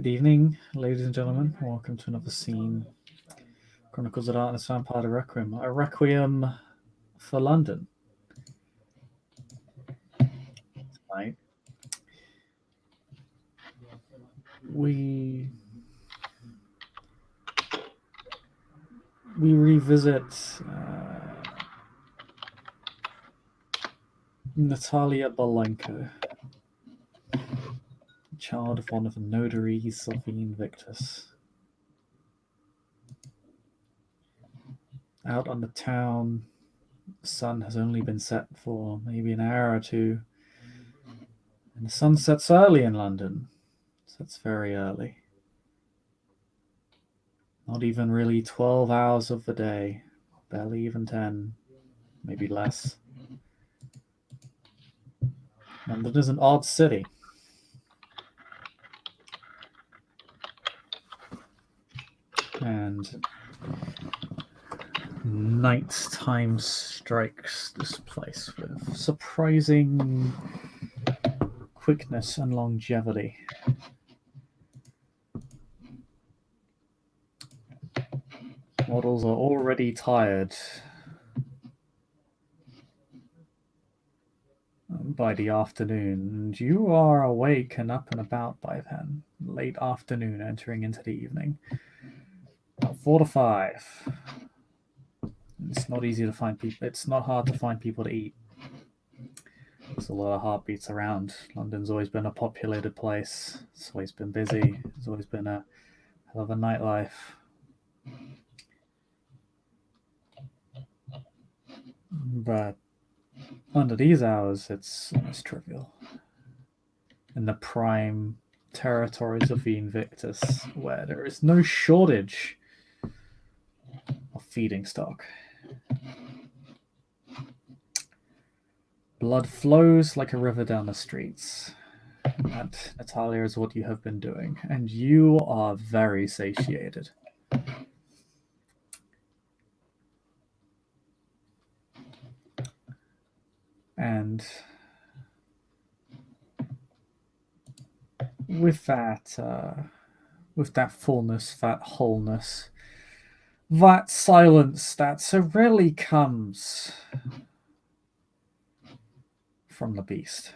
Good evening, ladies and gentlemen. Welcome to another scene. Chronicles of Darkness Vampire Requiem. A Requiem for London. Tonight, we revisit Natalia Bolenko, child of one of the notaries of the Invictus. Out on the town, the sun has only been set for maybe an hour or two, and the sun sets early in London. Sets very early. Not even really 12 hours of the day, barely even 10, maybe less. London is an odd city. And night time strikes this place with surprising quickness and longevity. Models are already tired by the afternoon, and you are awake and up and about by then. Late afternoon, entering into the evening. About 4 to 5. It's not easy to find people. It's not hard to find people to eat. There's a lot of heartbeats around. London's always been a populated place. It's always been busy. There's always been a hell of a nightlife. But under these hours, it's almost trivial. In the prime territories of the Invictus, where there is no shortage of feeding stock. Blood flows like a river down the streets. That, Natalia, is what you have been doing, and you are very satiated. And with that fullness, that wholeness, that silence that so rarely comes from the beast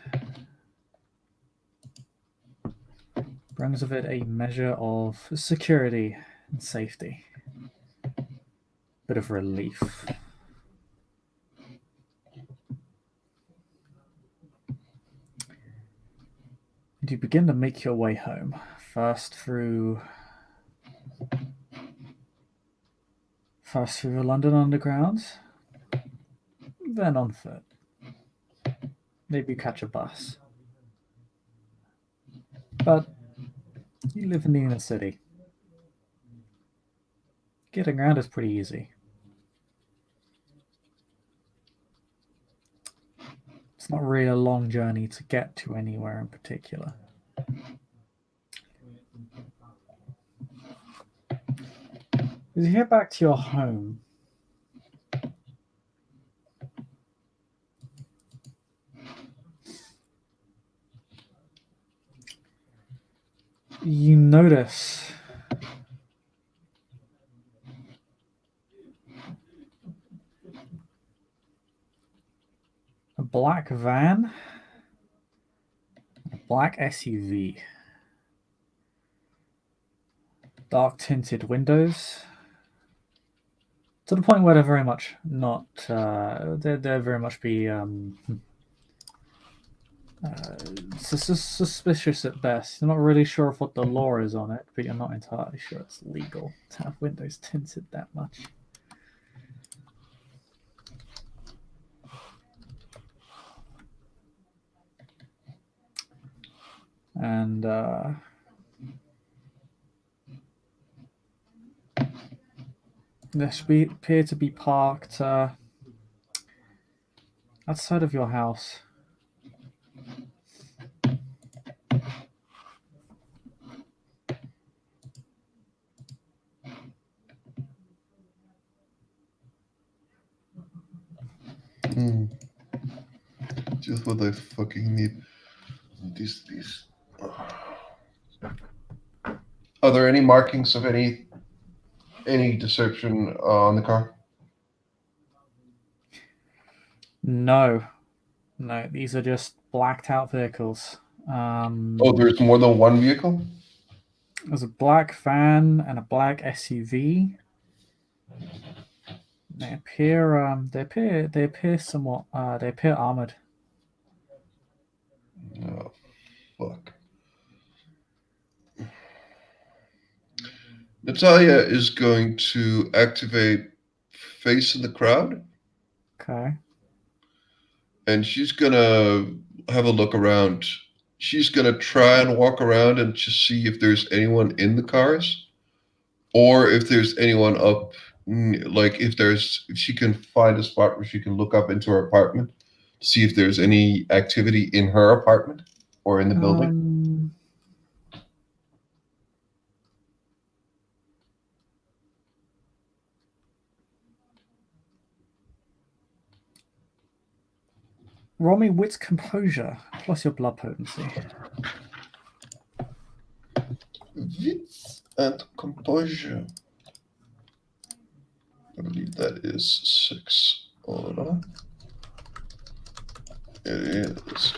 brings with it a measure of security and safety, bit of relief. And you begin to make your way home, first through the London Underground, then on foot. Maybe you catch a bus. But you live in the inner city. Getting around is pretty easy. It's not really a long journey to get to anywhere in particular. As you head back to your home, you notice a black van, a black SUV, dark tinted windows, to the point where they're very much not, they're very much be suspicious at best. You're not really sure of what the law is on it, but you're not entirely sure it's legal to have windows tinted that much. And they appear to be parked outside of your house. Just what I fucking need. This. Are there any markings of any description on the car? No, no, these are just blacked out vehicles. Oh, there's more than one vehicle? There's a black van and a black SUV. They appear somewhat. They appear armored. Oh, fuck. Natalia is going to activate Face in the Crowd, Okay. and she's gonna have a look around. She's gonna try and walk around and just see if there's anyone in the cars, or if there's anyone up. Like if she can find a spot where she can look up into her apartment, see if there's any activity in her apartment or in the building. Um, Roll me wits composure plus your blood potency. Wits and composure. I believe that is 6 all in all. It is.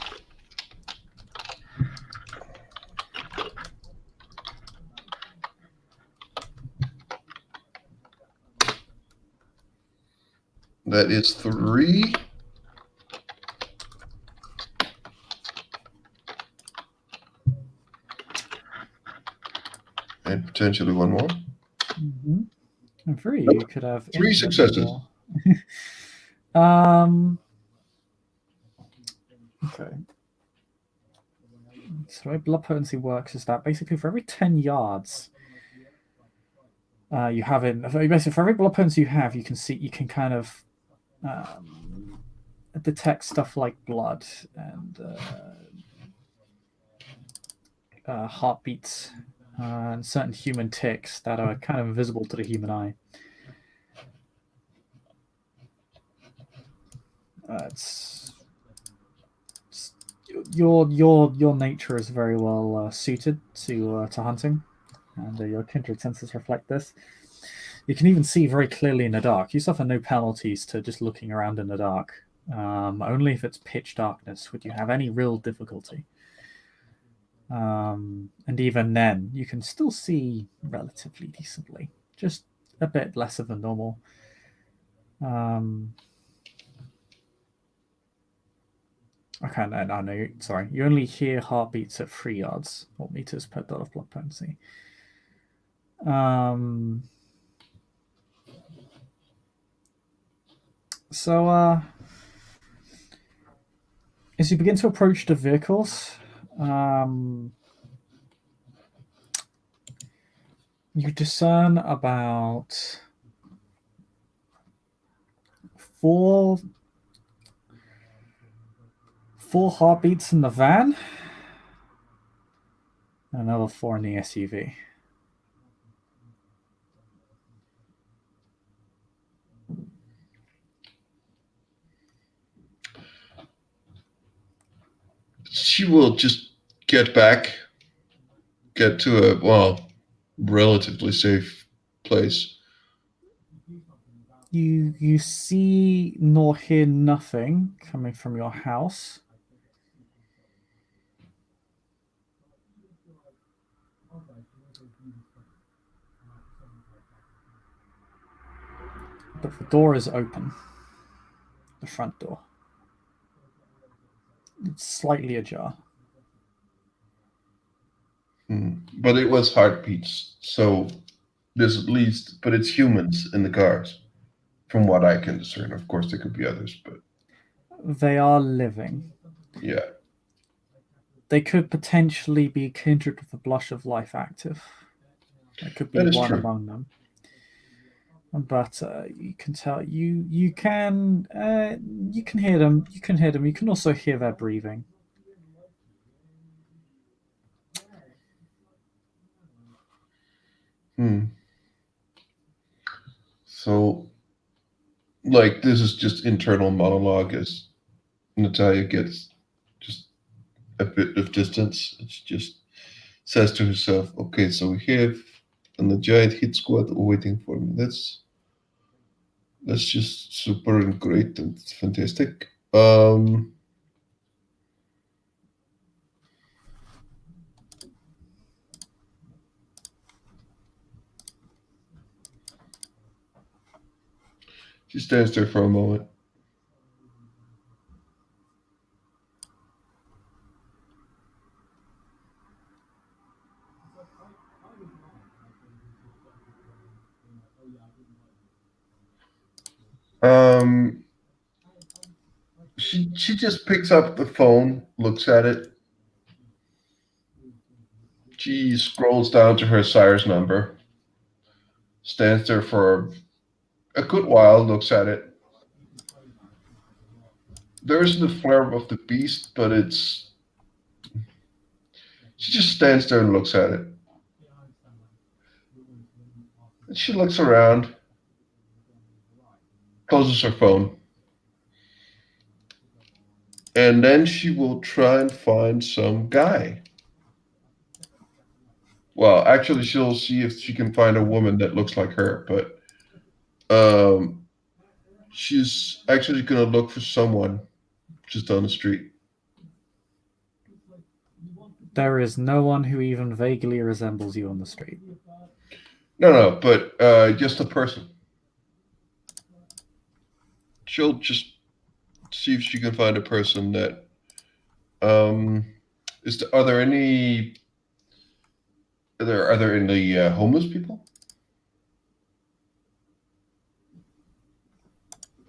That is 3. And potentially one more. Mm-hmm. And 3, Nope. you could have 3 successes. Okay. So the way blood potency works is that basically for every 10 yards you have in basically for every blood potency you have, you can kind of detect stuff like blood and heartbeats and certain human ticks that are kind of invisible to the human eye. Your nature is very well suited to hunting, and your kindred senses reflect this. You can even see very clearly in the dark. You suffer no penalties to just looking around in the dark. Only if it's pitch darkness would you have any real difficulty. And even then, you can still see relatively decently, just a bit lesser than normal. Okay, no, sorry. You only hear heartbeats at 3 yards, or meters per dot of blood potency. So, as you begin to approach the vehicles, you discern about four heartbeats in the van, and another 4 in the SUV. She will just get to a relatively safe place. You see nor hear nothing coming from your house. But the door is open. The front door. It's slightly ajar. But it was heartbeats, so there's at least, but it's humans in the cars, from what I can discern. Of course, there could be others, but they are living. Yeah. They could potentially be kindred with the blush of life active. There could be one true. among them. But you can tell you can hear them. You can hear them. You can also hear their breathing. So, like, this is just internal monologue as Natalia gets just a bit of distance. It's just says to herself, okay, so we have a giant hit squad waiting for me. That's just super and great and fantastic. She stands there for a moment. Um, she just picks up the phone, looks at it. She scrolls down to her sire's number, stands there for a good while, looks at it. There isn't a flare of the beast, but it's. She just stands there and looks at it. And she looks around, closes her phone, and then she will try and find some guy. Well, actually, she'll see if she can find a woman that looks like her, but um, she's actually going to look for someone just on the street. There is no one who even vaguely resembles you on the street. No, but just a person. She'll just see if she can find a person that are there any are there any homeless people?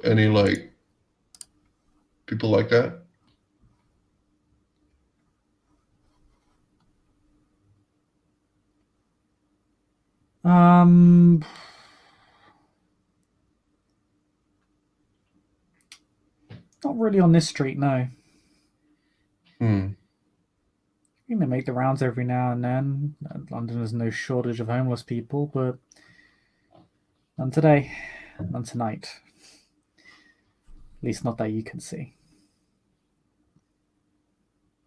Any like people like that? Um, Not really on this street, no. Hmm. I think they make the rounds every now and then. London has no shortage of homeless people, but none today, none tonight. At least not that you can see.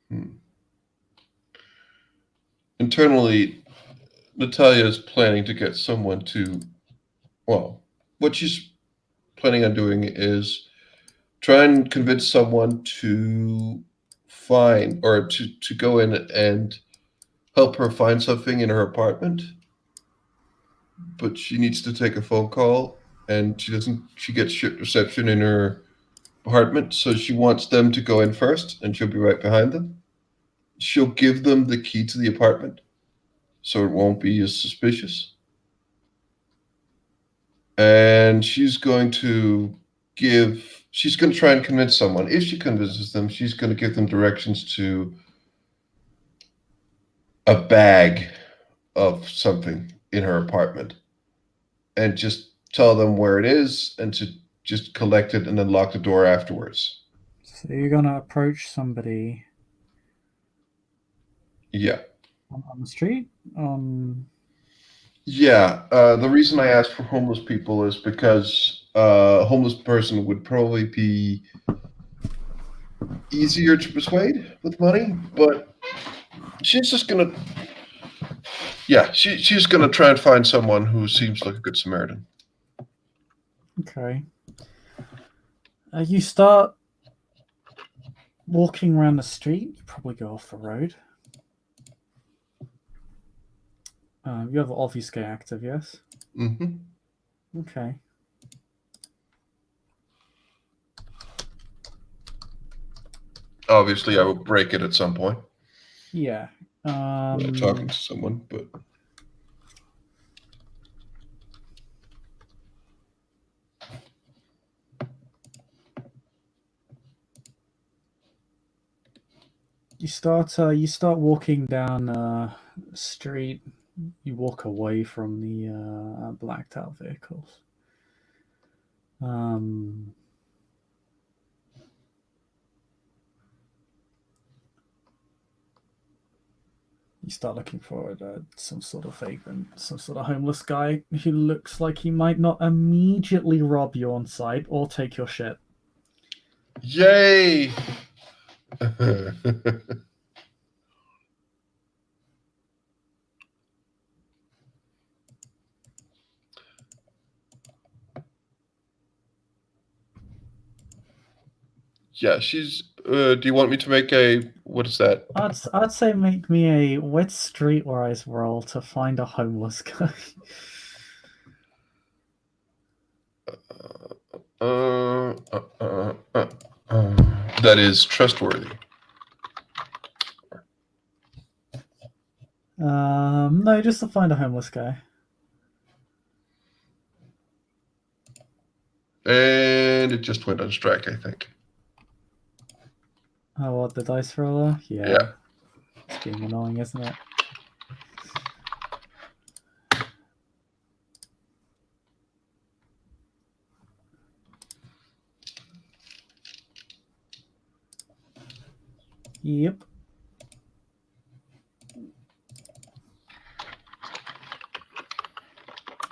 Hmm. Internally, Natalia is planning to get someone to. Well, what she's planning on doing is try and convince someone to find or to go in and help her find something in her apartment, but she needs to take a phone call and she gets shit reception in her apartment, so she wants them to go in first and she'll be right behind them. She'll give them the key to the apartment so it won't be as suspicious. And she's going to try and convince someone. If she convinces them, she's going to give them directions to a bag of something in her apartment and just tell them where it is and to just collect it and then lock the door afterwards. So you're gonna approach somebody Yeah. on the street. Yeah. The reason I asked for homeless people is because a homeless person would probably be easier to persuade with money, but she's just gonna she's gonna try and find someone who seems like a good Samaritan. Okay. You start walking around the street. You probably go off the road. You have obfuscate active, yes? Mm-hmm. Okay. Obviously, I will break it at some point Yeah. when I'm talking to someone, but you start walking down street. You walk away from the blacked out vehicles. You start looking for some sort of vagrant, some sort of homeless guy who looks like he might not immediately rob you on sight or take your shit. yay! Yeah, she's. Do you want me to make a? What is that? I'd say make me a wet streetwise roll to find a homeless guy. Uh, uh, uh, uh, that is trustworthy. No, just to find a homeless guy. And it just went on strike, I think. Oh, what, the dice roller? Yeah. Yeah. It's being annoying, isn't it? Yep.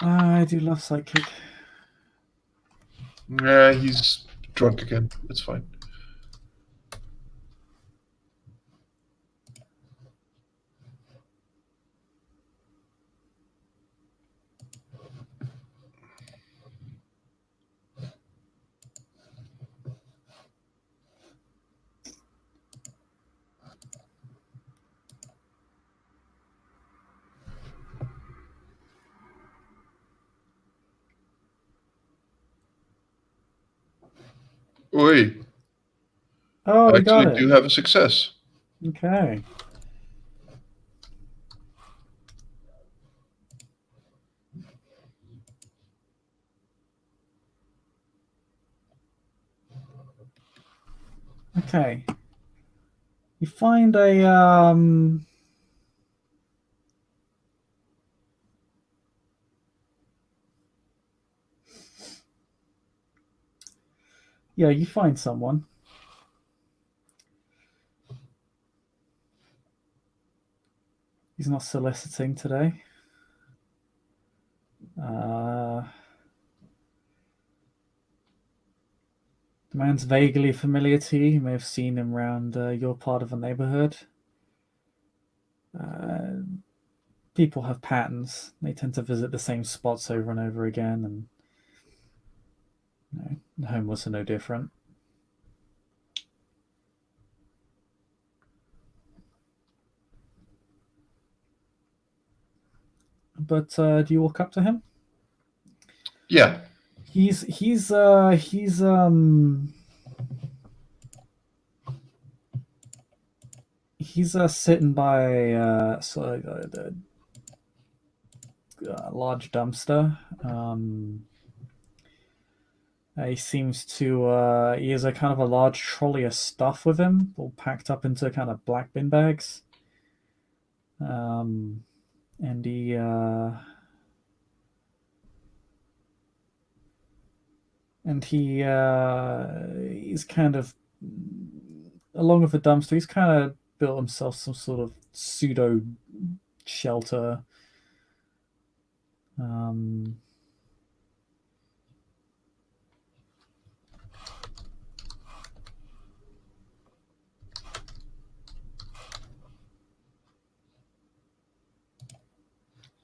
I do love Sidekick. Nah, he's drunk again. It's fine. Oi, Oh, I we got actually do it. have a success. Okay. Okay. You find a yeah, you find someone. He's not soliciting today. The man's vaguely familiar to you. You may have seen him around your part of the neighborhood. People have patterns. They tend to visit the same spots over and over again, and the homeless are no different. But do you walk up to him? Yeah. He's sitting by a large dumpster. He seems to he has a kind of a large trolley of stuff with him, all packed up into kind of black bin bags. Um, and he's kind of along with the dumpster. He's kind of built himself some sort of pseudo shelter. Um,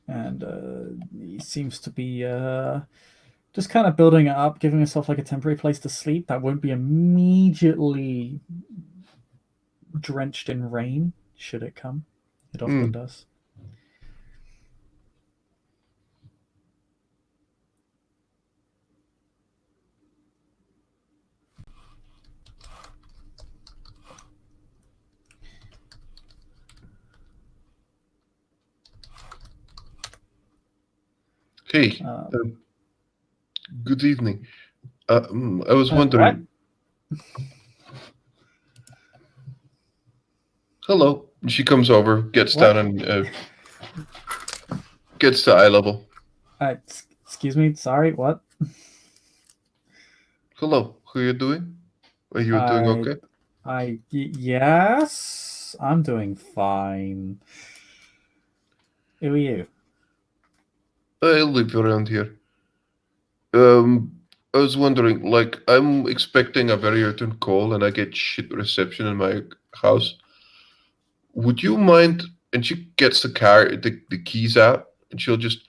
and he seems to be just kind of building it up, giving himself like a temporary place to sleep that won't be immediately drenched in rain should it come. It often does. Hey, good evening. I was What? wondering. Hello. She comes over, gets What? down, and gets to eye level. Excuse me. Sorry. What? Hello. How are you doing? Are you doing I, okay? yes, I'm doing fine. Who are you? I live around here. I was wondering, like, I'm expecting a very urgent call, and I get shit reception in my house. Would you mind? And she gets the keys out, and she'll just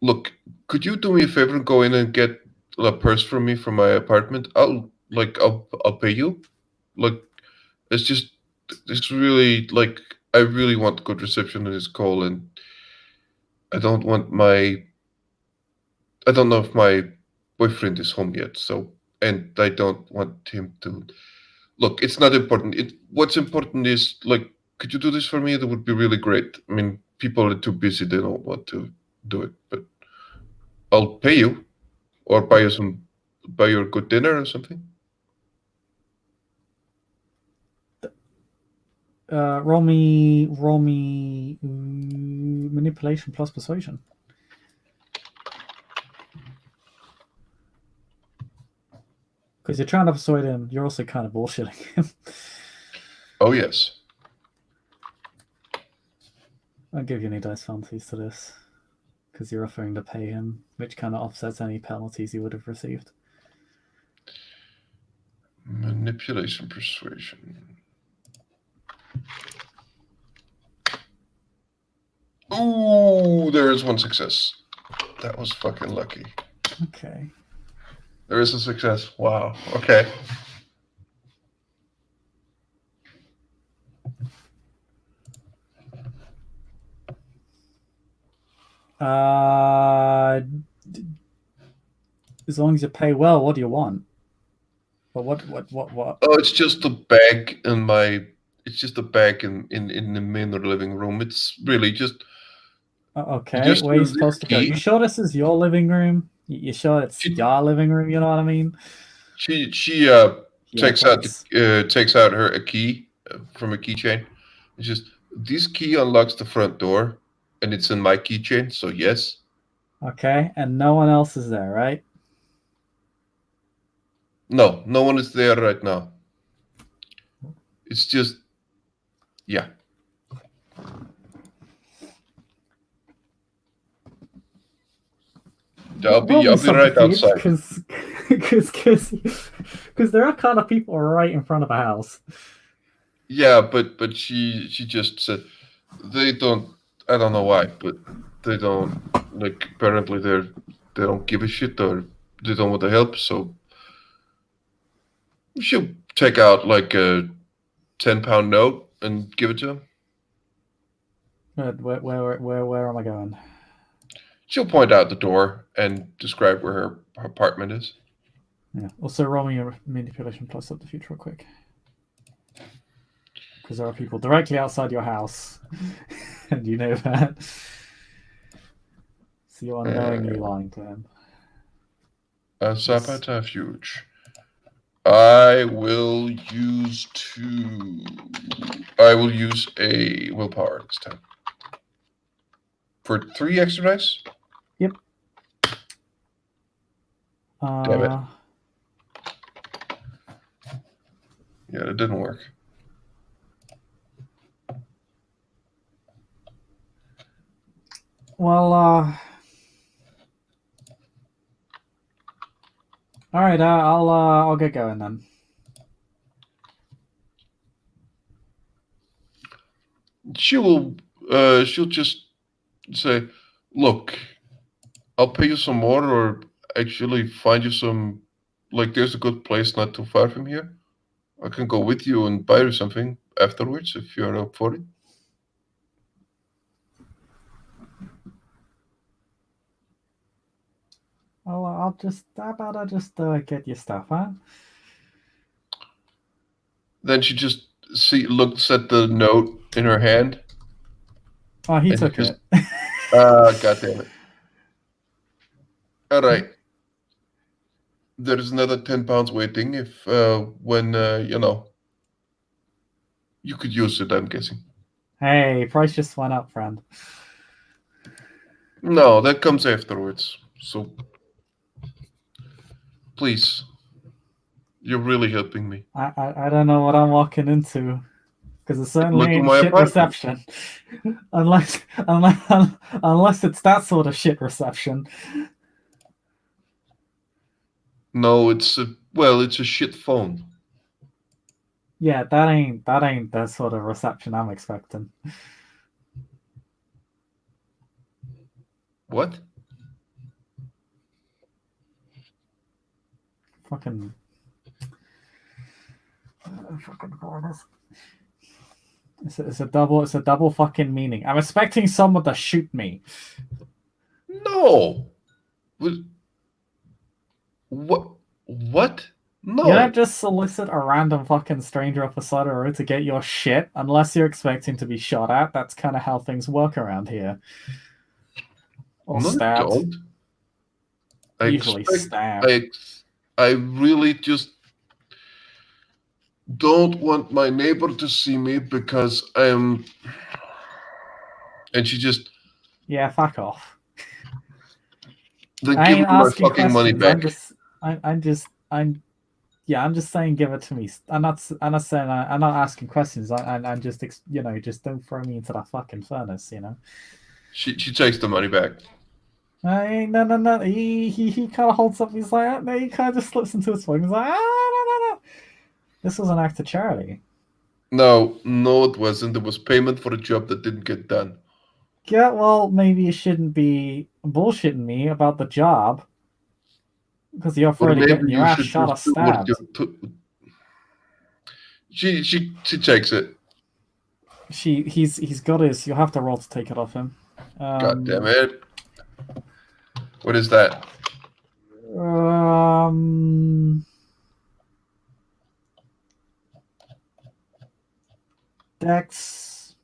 look. Could you do me a favor and go in and get a purse from me from my apartment? I'll like I'll pay you. Like it's just it's really like I really want good reception in this call, and I don't want my I don't know if my boyfriend is home yet, so and I don't want him to look. It's not important. What's important is like, could you do this for me? That would be really great. I mean, people are too busy; they don't want to do it, but I'll pay you or buy you a good dinner or something. Roll me manipulation plus persuasion. Because you're trying to persuade him, you're also kind of bullshitting him. Oh yes. I'll give you any dice penalties to this. Because you're offering to pay him, which kind of offsets any penalties you would have received. Manipulation, persuasion. Ooh, there is one success. That was fucking lucky. Okay. There is a success. Wow. Okay. As long as you pay well, what do you want? But what? Oh, it's just a bag in my. It's just a bag in the main living room. It's really just. You Okay, just where are you use this supposed to go? You key. sure this is your living room? You sure it's She your living room? You know what I mean? she Yeah, quotes. takes out her a key from a keychain. It's just this key unlocks the front door, and it's in my keychain. So yes. Okay, and no one else is there, right? No, no one is there right now. It's just yeah. Roll me I'll be right subterfuge, outside. because there are kind of people right in front of a house. Yeah, but she just said they don't. I don't know why, but they don't like. Apparently, they don't give a shit or they don't want to help. So she'll take out like a 10-pound note and give it to him. Where am I going? She'll point out the door and describe where her apartment is. Yeah. Also, roll me your manipulation plus subterfuge real quick, because there are people directly outside your house, and you know that. So you are knowingly lying to him. Subterfuge. I will use two. I will use a willpower this time. For 3 extra dice? Yep. Damn it. Yeah, it didn't work. Well, all right. I'll get going then. She'll just say, "Look, I'll pay you some more, or actually find you some. Like, there's a good place not too far from here. I can go with you and buy you something afterwards if you're up for it." I'll just. How about I just get your stuff, huh? Then she just looks at the note in her hand, Oh, he and he took just, it. God damn it! All right, there's another 10 pounds waiting. If when you could use it, I'm guessing. Hey, price just went up, friend. No, that comes afterwards. So please, you're really helping me. I don't know what I'm walking into, because it certainly Look at ain't my shit apartment. reception, unless it's that sort of shit reception. No, it's a shit phone. Yeah, that ain't the sort of reception I'm expecting. What? Fucking Fucking foreigners. It's a double fucking meaning. I'm expecting someone to shoot me. No. What? What? No. You don't just solicit a random fucking stranger off the side of the road to get your shit unless you're expecting to be shot at. That's kind of how things work around here. Or No, I stabbed. don't. I Usually expect. stabbed. I really just don't want my neighbor to see me because I'm. And she just Yeah, fuck off. then I give me ain't my asking fucking money questions. back. I'm just saying, give it to me. I'm not saying. I'm not asking questions. I'm just, just don't throw me into that fucking furnace. She takes the money back. No. He kind of holds up. He's like, no. He kind of just slips into his phone. He's like, no. This was an act of charity. No, it wasn't. It was payment for a job that didn't get done. Yeah, well, maybe you shouldn't be bullshitting me about the job because you're Or afraid of maybe getting your you ass should shot or just do what you. stabbed. She takes it. He's got his. You'll have to roll to take it off him. God damn it! What is that? Dex.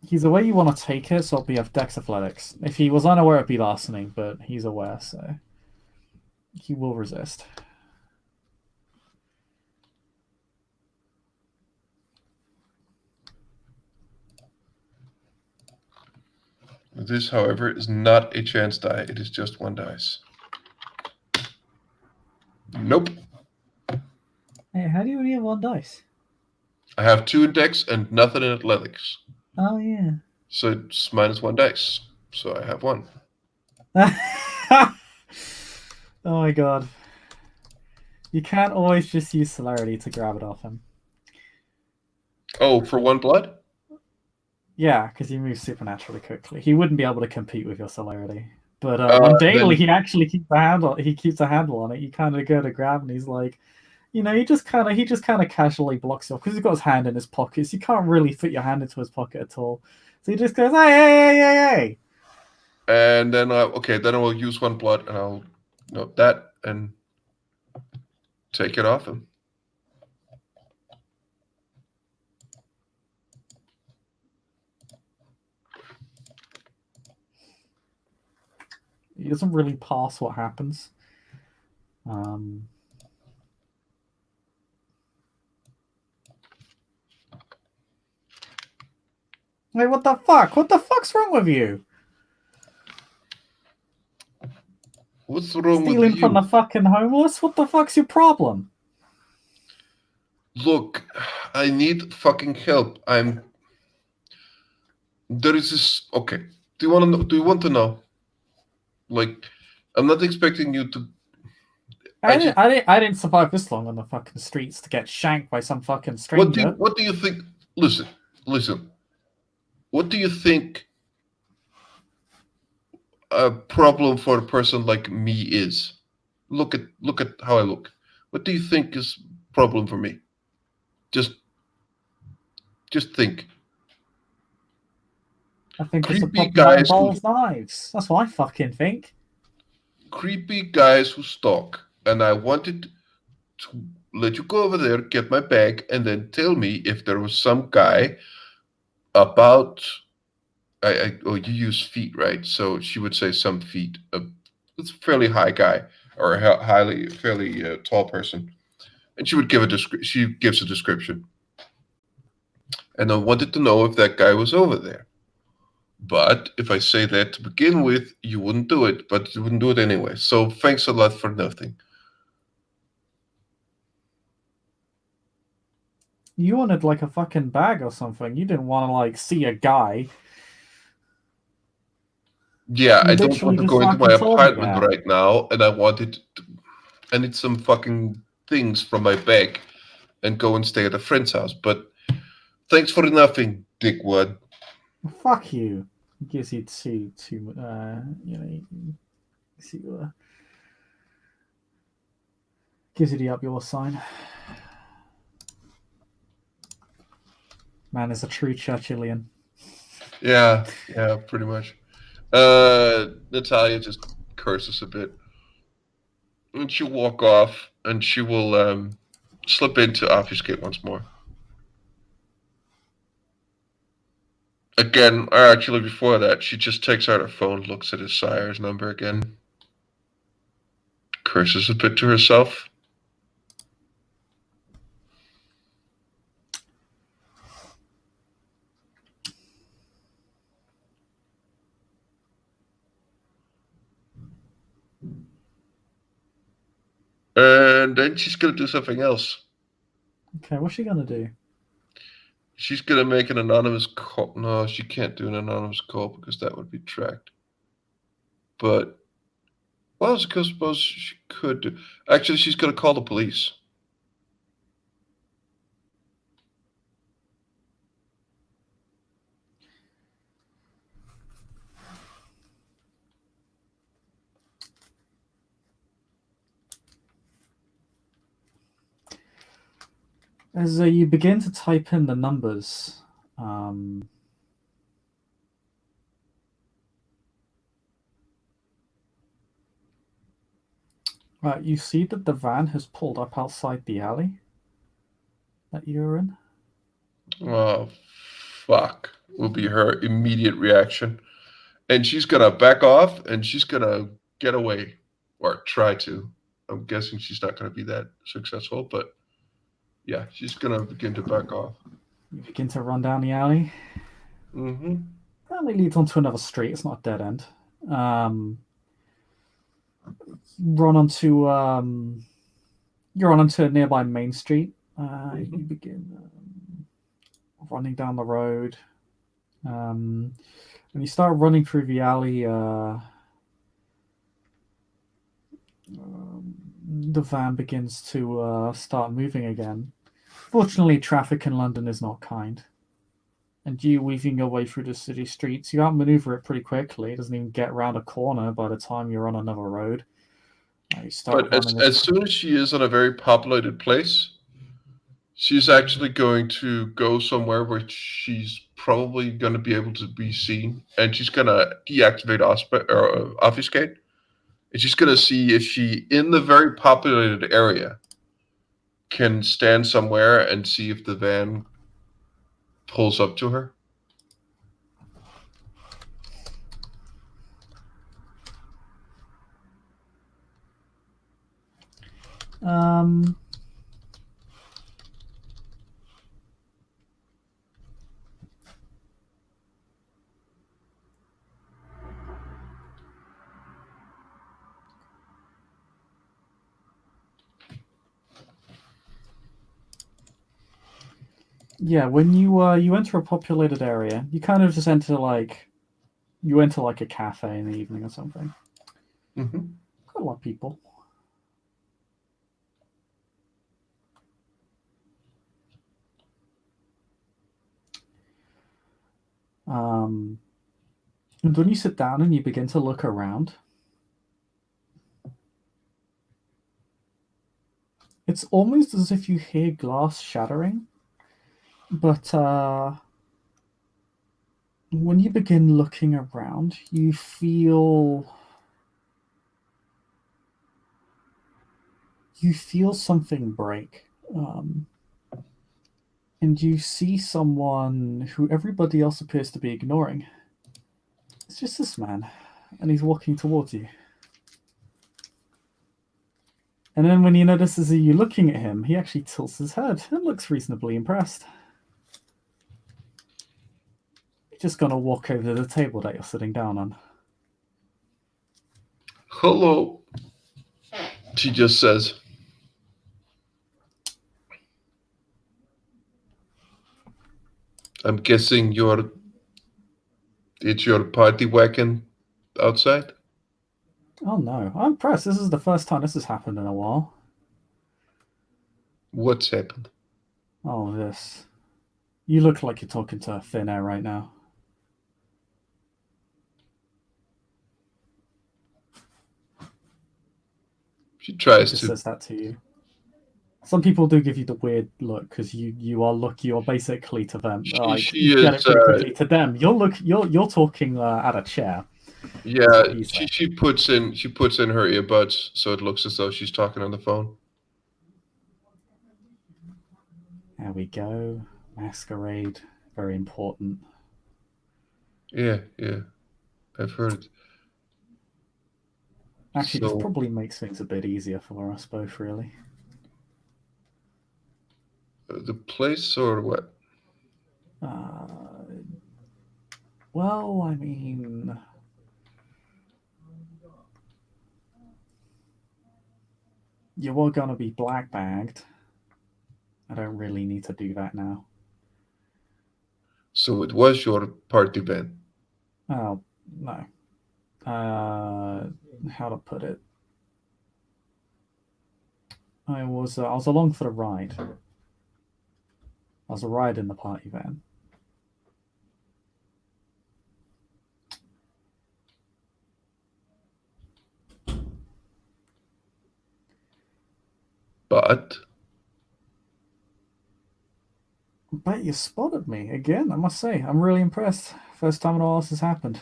He's aware you want to take it, so it'll be of Dex Athletics. If he was unaware, it'd be larceny, but he's aware, so he will resist. This, however, is not a chance die. It is just one dice. Nope. Hey, how do you only have one dice? I have 2 in Dex and nothing in Athletics. Oh, yeah. So it's minus 1 dice. So I have 1. Oh my god. You can't always just use celerity to grab it off him. Oh, for 1 blood? Yeah, because you move supernaturally quickly. He wouldn't be able to compete with your celerity. But mundanely, he actually keeps a handle. He keeps a handle on it. You kind of go to grab, and he's like, he just kind of casually blocks you off because he's got his hand in his pockets. You can't really fit your hand into his pocket at all. So he just goes, hey. And then I will use 1 blood and I'll note that and take it off him. He doesn't really pass what happens. Hey, what the fuck? What the fuck's wrong with you? What's wrong with Stealing you? from the fucking homeless? What the fuck's your problem? Look, I need fucking help. There is this. Okay. Do you want to know? Like, I'm not expecting you to. I didn't survive this long on the fucking streets to get shanked by some fucking stranger. What do you think? Listen. What do you think a problem for a person like me is? Look at how I look. What do you think is problem for me? Just think. I think it's a Creepy problem that guys who involves knives. That's what I fucking think. creepy guys who stalk, and I wanted to let you go over there, get my bag, and then tell me if there was some guy about. You use feet, right? So she would say some feet. It's a fairly high guy or a fairly tall person, and she would give she gives a description, and I wanted to know if that guy was over there. But if I say that to begin with, you wouldn't do it, but you wouldn't do it anyway. So thanks a lot for nothing. You wanted like a fucking bag or something. You didn't want to like see a guy. Yeah, You I don't want literally to just go into my fucking told me apartment that. right now, and I need some fucking things from my bag and go and stay at a friend's house. But thanks for nothing, dickwad. Fuck you. He gives you two you see Gives you the up yours sign. Man is a true Churchillian. Yeah, pretty much. Natalia just curses a bit, and she'll walk off, and she will slip into obfuscate once more. Again, or actually before that, she just takes out her phone, looks at his sire's number again, curses a bit to herself. And then she's going to do something else. Okay, what's she gonna do? She's going to make an anonymous call. No, she can't do an anonymous call because that would be tracked. But, well, I suppose she could do. Actually, she's going to call the police. As you begin to type in the numbers, you see that the van has pulled up outside the alley that you're in. Oh, fuck, will be her immediate reaction. And she's going to back off and she's going to get away or try to. I'm guessing she's not going to be that successful, but yeah, she's going to begin to back off. You begin to run down the alley. Mm-hmm. Alley leads onto another street. It's not a dead end. Run onto you're on onto a nearby main street. You begin running down the road, and you start running through the alley. The van begins to start moving again. Fortunately, traffic in London is not kind. And you weaving your way through the city streets, you outmaneuver it pretty quickly. It doesn't even get around a corner by the time you're on another road. You start But running as soon as she is in a very populated place, she's actually going to go somewhere where she's probably going to be able to be seen, and she's going to deactivate obfuscate. And she's going to see if she, in the very populated area, can stand somewhere and see if the van pulls up to her. Yeah, when you enter a populated area, you kind of just enter like a cafe in the evening or something. Mm-hmm. Quite a lot of people. And when you sit down and you begin to look around, it's almost as if you hear glass shattering. But when you begin looking around, you feel something break. And you see someone who everybody else appears to be ignoring. It's just this man, and he's walking towards you. And then when he notices you looking at him, he actually tilts his head and looks reasonably impressed. He's just gonna walk over to the table that you're sitting down on. Hello, she just says. I'm guessing it's your party wagon outside? Oh no, I'm impressed. This is the first time this has happened in a while. What's happened? Oh, this. You look like you're talking to thin air right now. She He tries just to. says that to you. Some people do give you the weird look because you are basically to them like She you get is it pretty quickly. To them, you're talking at a chair, is yeah, what he's saying. she puts in her earbuds so it looks as though she's talking on the phone. There we go. Masquerade, very important. Yeah, yeah, I've heard. Actually, this So probably makes things a bit easier for us both, really. the place or what? Uh, well, I mean, you are gonna be black bagged. I don't really need to do that now. So it was your party van. Oh no. How to put it? I was along for the ride. I was a ride in the party van. But Bet you spotted me again. I must say, I'm really impressed. First time in a while this has happened.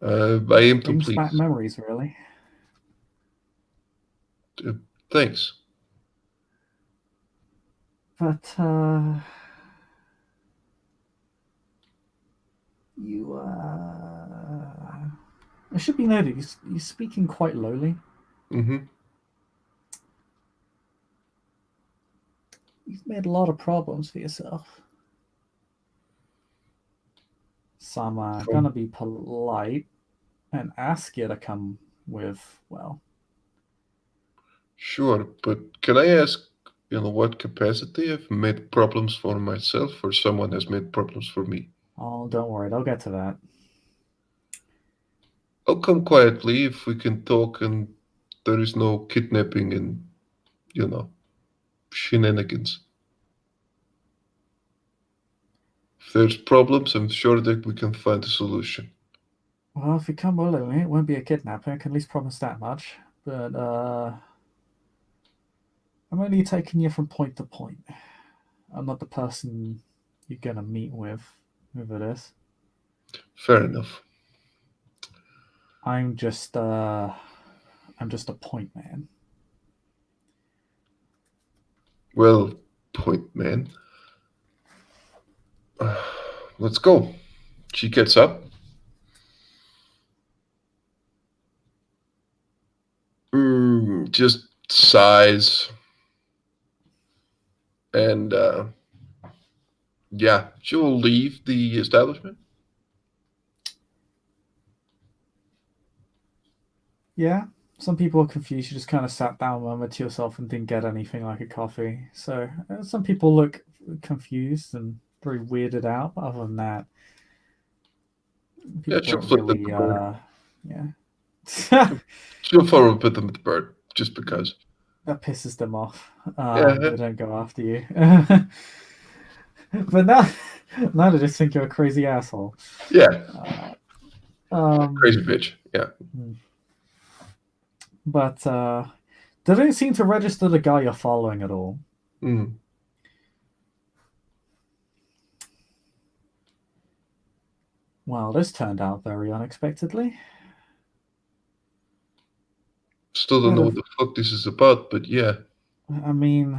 I am too Brings back pleased. memories, really. Uh, Thanks. But you, it should be noted, you're speaking quite lowly. Mm-hmm. You've made a lot of problems for yourself. So I'm gonna From be polite and ask you to come with, well, Sure, but can I ask, what capacity I've made problems for myself or someone has made problems for me? oh, don't worry, I'll get to that. I'll come quietly if we can talk and there is no kidnapping and, you know, shenanigans. If there's problems, I'm sure that we can find a solution. Well, if you come willingly, it won't be a kidnapping. I can at least promise that much. But I'm only taking you from point to point. I'm not the person you're gonna meet with, whoever it is. Fair enough. I'm just I'm just a point man. Well, point man. Let's go. She gets up. Just sighs and yeah, she will leave the establishment. Yeah, some people are confused. You just kind of sat down, murmured to yourself, and didn't get anything like a coffee. So some people look confused and very weirded out. But other than that, Yeah, people she'll don't flip them really, the bird. yeah. She'll follow up with them at the bird just because. That pisses them off. Yeah, They don't go after you. But now they just think you're a crazy asshole. yeah, Uh, um, crazy bitch. Yeah. but they don't seem to register the guy you're following at all. Mm. Well, this turned out very unexpectedly. Still don't I'd know what have, the fuck this is about, but yeah. I mean,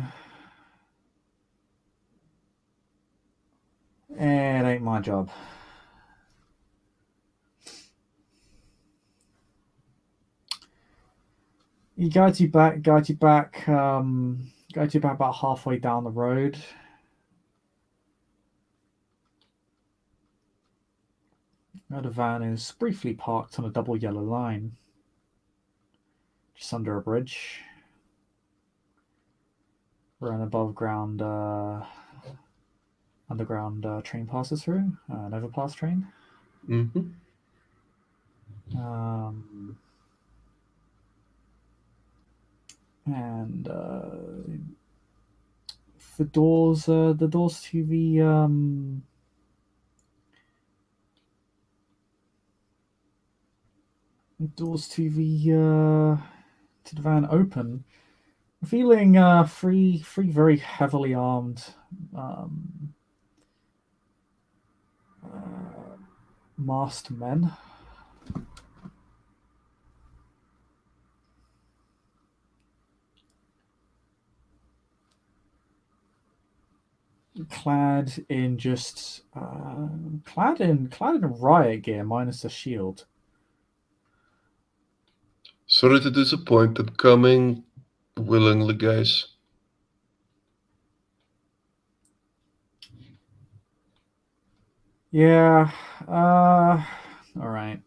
it ain't my job. He guides you back about halfway down the road. The van is briefly parked on a double yellow line, just under a bridge, where an above ground, underground train passes through, an overpass train. Hmm. Um, and the doors to the van open, feeling three very heavily armed um, masked men. Clad in just clad in riot gear minus a shield. Sorry to disappoint. I'm coming willingly, guys. Yeah. All right.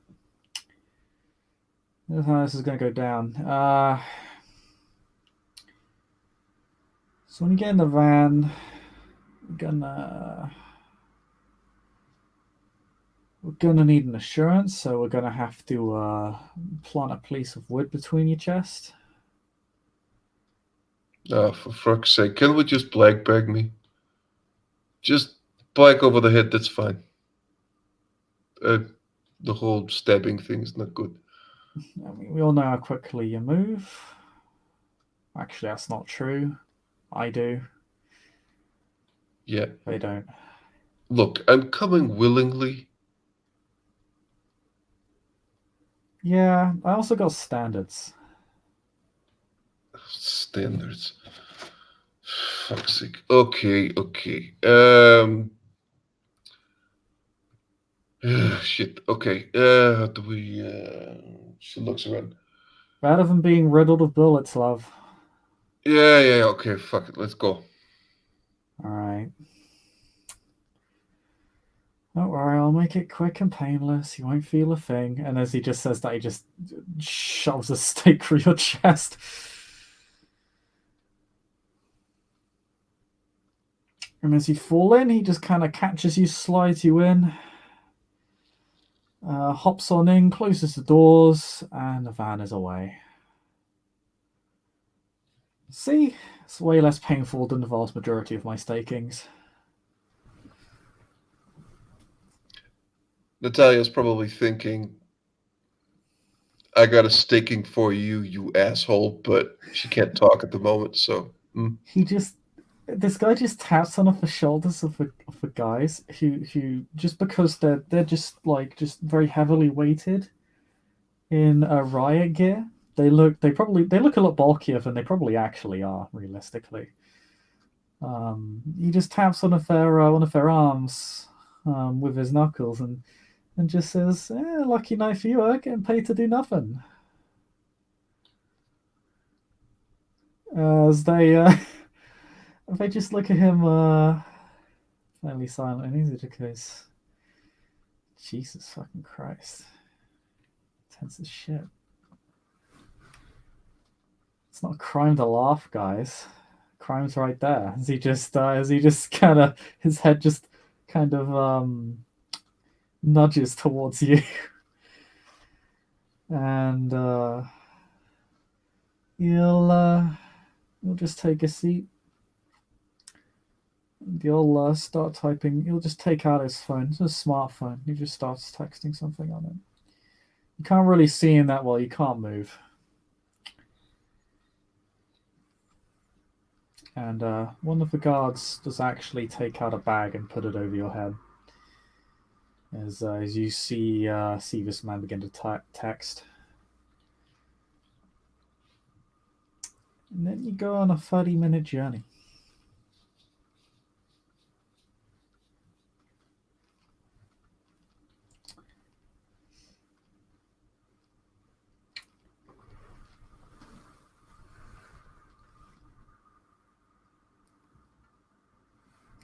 This is how this is going to go down. So when you get in the van, we're gonna need an assurance. So we're gonna have to plant a piece of wood between your chest. Oh, for fuck's sake. Can we just black bag me? Just black over the head, that's fine. Uh, the whole stabbing thing is not good. I mean, we all know how quickly you move. Actually, that's not true. I do. Yeah. They don't. Look, I'm coming willingly. Yeah, I also got standards. Standards. Fuck's sake. Okay, okay. Shit. Okay. How do we? She looks around. Better than being riddled with bullets, love. Yeah, yeah, yeah. Okay, fuck it. Let's go. All right. Don't worry, I'll make it quick and painless. You won't feel a thing. And as he just says that, he just shoves a stake through your chest. And as you fall in, he just kind of catches you, slides you in, hops on in, closes the doors, and the van is away. See, it's way less painful than the vast majority of my stakings. Natalia's probably thinking, I got a staking for you, you asshole, but she can't talk at the moment, so. He just This guy just taps on off the shoulders of the guys who just because they're just very heavily weighted in a riot gear. They look a lot bulkier than they probably actually are realistically. He just taps one of their arms with his knuckles and just says, "Lucky night for you, getting paid to do nothing." As they just look at him fairly silent, and he just goes, "Jesus fucking Christ, tense as shit." It's not a crime to laugh, guys. Crime's right there. As he just kind of his head just kind of nudges towards you, and you'll just take a seat. You'll start typing. You'll just take out his phone. It's a smartphone. He just starts texting something on it. You can't really see him that well. You can't move. And one of the guards does actually take out a bag and put it over your head. As you see this man begin to text. And then you go on a 30-minute journey.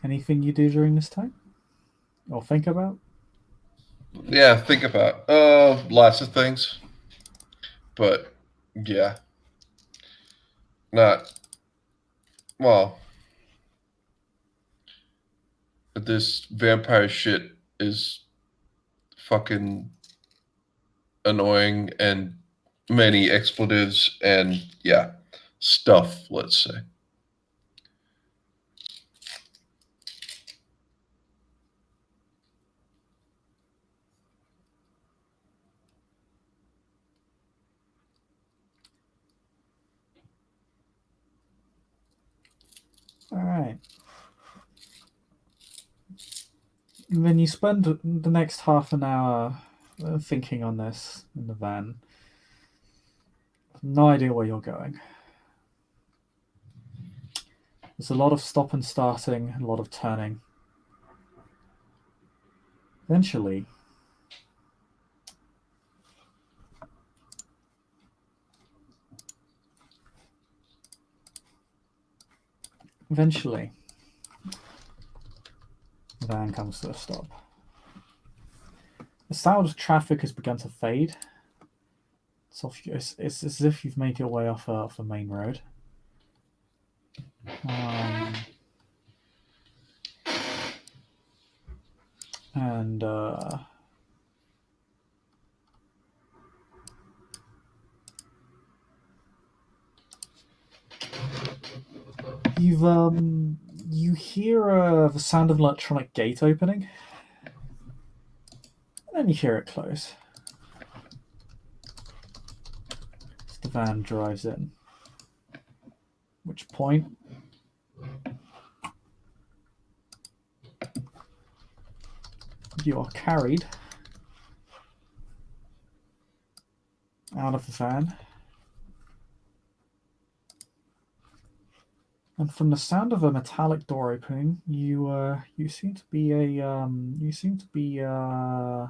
Anything you do during this time? Or think about? Yeah, think about lots of things, but yeah, not well. This vampire shit is fucking annoying and many expletives and yeah, stuff. Let's say. And then you spend the next half an hour thinking on this in the van. No idea where you're going. There's a lot of stop and starting, a lot of turning. Eventually, the van comes to a stop. The sound of traffic has begun to fade. It's as if you've made your way off a main road. And you hear the sound of an electronic gate opening, and then you hear it close. As the van drives in. At which point you are carried out of the van. And from the sound of a metallic door opening, you seem to be a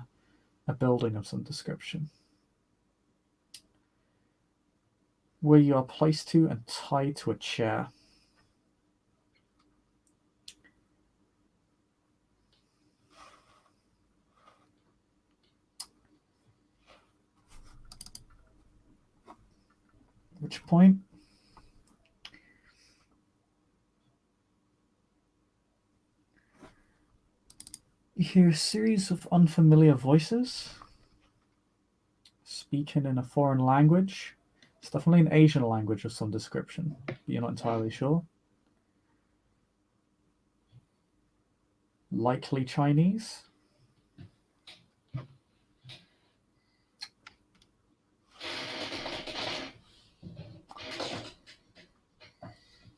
building of some description, where you are placed to and tied to a chair. At which point you hear a series of unfamiliar voices speaking in a foreign language. It's definitely an Asian language of some description, but you're not entirely sure. Likely Chinese.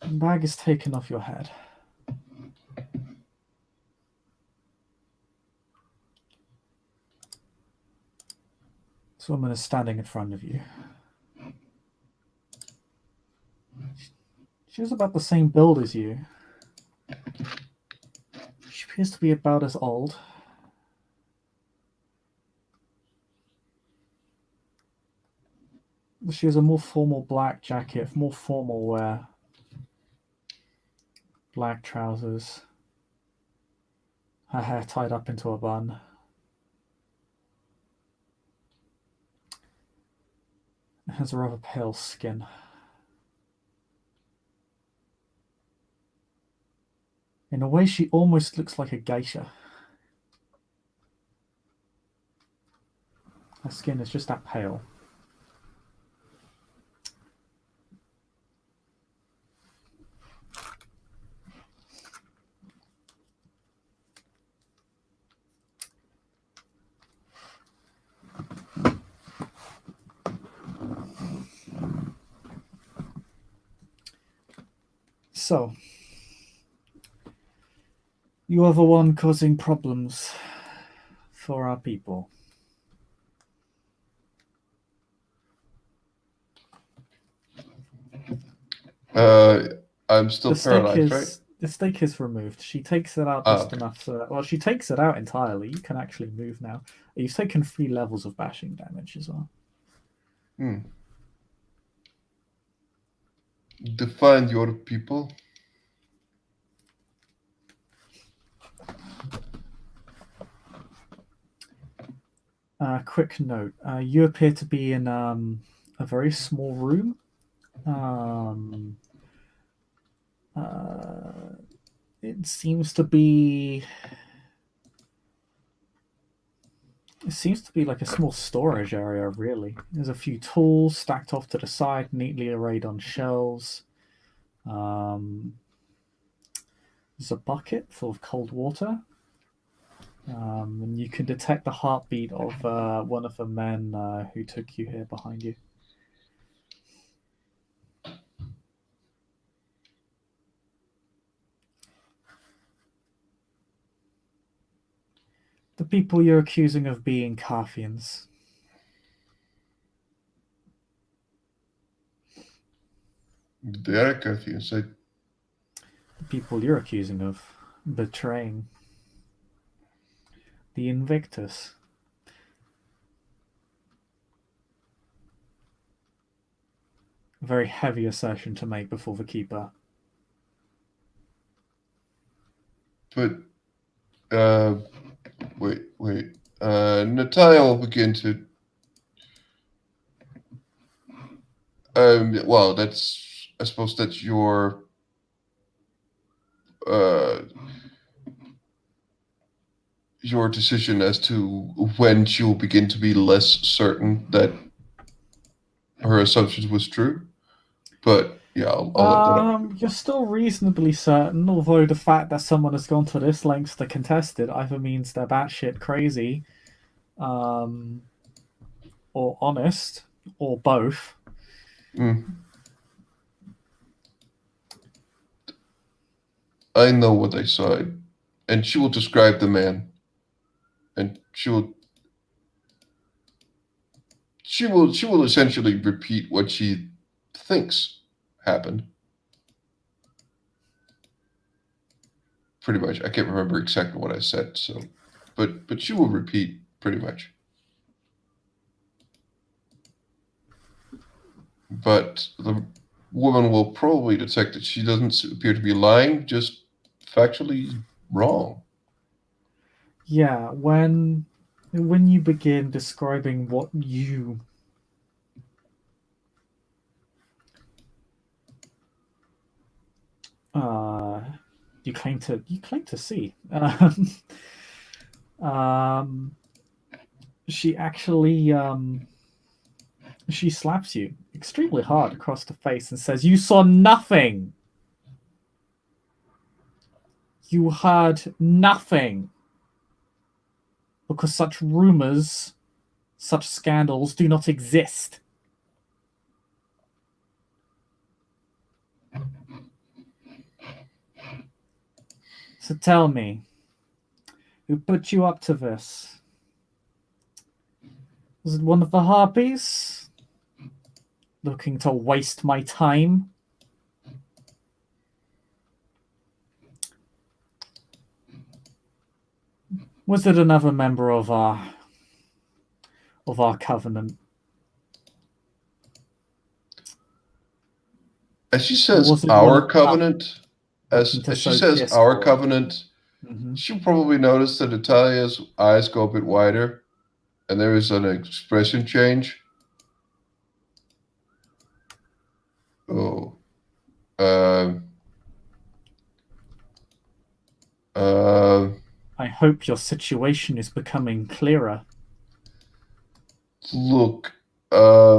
The bag is taken off your head. This woman is standing in front of you. She has about the same build as you. She appears to be about as old. She has a more formal black jacket, more formal wear. Black trousers. Her hair tied up into a bun. It has a rather pale skin. In a way, she almost looks like a geisha. Her skin is just that pale. So, you are the one causing problems for our people. I'm still paralyzed, right? The stake is removed. She takes it out just enough so that, well, she takes it out entirely. You can actually move now. You've taken 3 levels of bashing damage as well. Define your people. Quick note. You appear to be in a very small room. It seems to be like a small storage area, really. There's a few tools stacked off to the side, neatly arrayed on shelves. There's a bucket full of cold water. And you can detect the heartbeat of one of the men who took you here behind you. The people you're accusing of being Carthians. They are Carthians. The people you're accusing of betraying the Invictus. A very heavy assertion to make before the Keeper. But, wait. Natalia will begin to. Well, I suppose that's your decision as to when she will begin to be less certain that her assumptions was true. But yeah, I'll let that up. You're still reasonably certain, although the fact that someone has gone to this length to contest it either means they're batshit crazy, or honest, or both. I know what I saw, and she will describe the man, and she will essentially repeat what she thinks happened. Pretty much. I can't remember exactly what I said, so but she will repeat pretty much. But the woman will probably detect that she doesn't appear to be lying, just factually wrong. Yeah, when you begin describing what you you claim to see, she actually she slaps you extremely hard across the face and says, "You saw nothing. You heard nothing. Because such rumors, such scandals do not exist." So tell me, who put you up to this? Was it one of the harpies? Looking to waste my time? Was it another member of our covenant? As she Or says was it one our of us covenant, looking to as she sow says our discord? covenant, she'll probably notice that Natalia's eyes go a bit wider, and there is an expression change. Oh. I hope your situation is becoming clearer. Look, I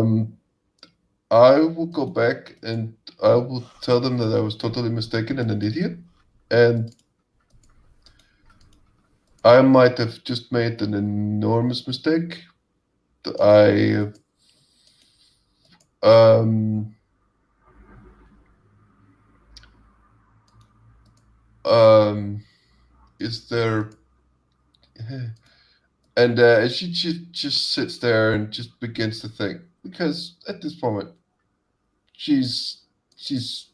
will go back and I will tell them that I was totally mistaken and an idiot, and I might have just made an enormous mistake. I um is there and she just sits there and just begins to think, because at this moment she's she's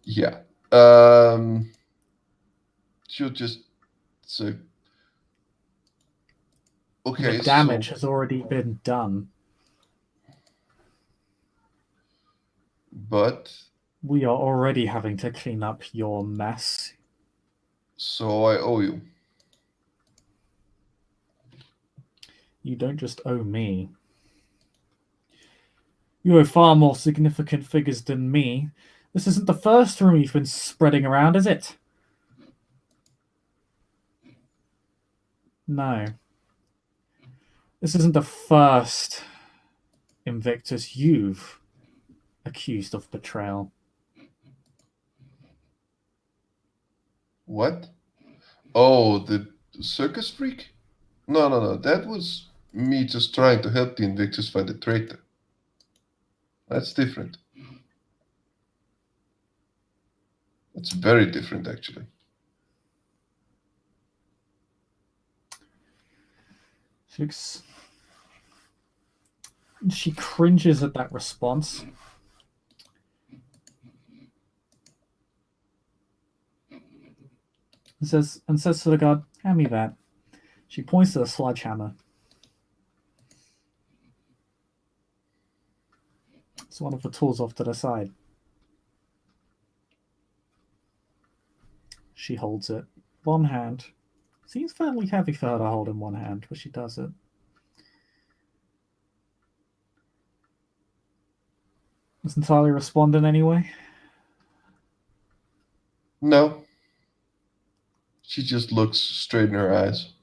yeah she'll just say, The okay, damage so has already been done. but We are already having to clean up your mess. so I owe you. You don't just owe me. You owe far more significant figures than me. This isn't the first rumor you've been spreading around, is it? No. This isn't the first Invictus you've accused of betrayal. What? Oh, the circus freak? No. That was me just trying to help the Invictus find the traitor. That's different. That's very different, actually. She cringes at that response. And says to the guard, "Hand me that." She points to the sledgehammer. It's one of the tools off to the side. She holds it. One hand. Seems fairly heavy for her to hold in one hand, but she does it. Does Natalia respond in any way? No. She just looks straight in her eyes.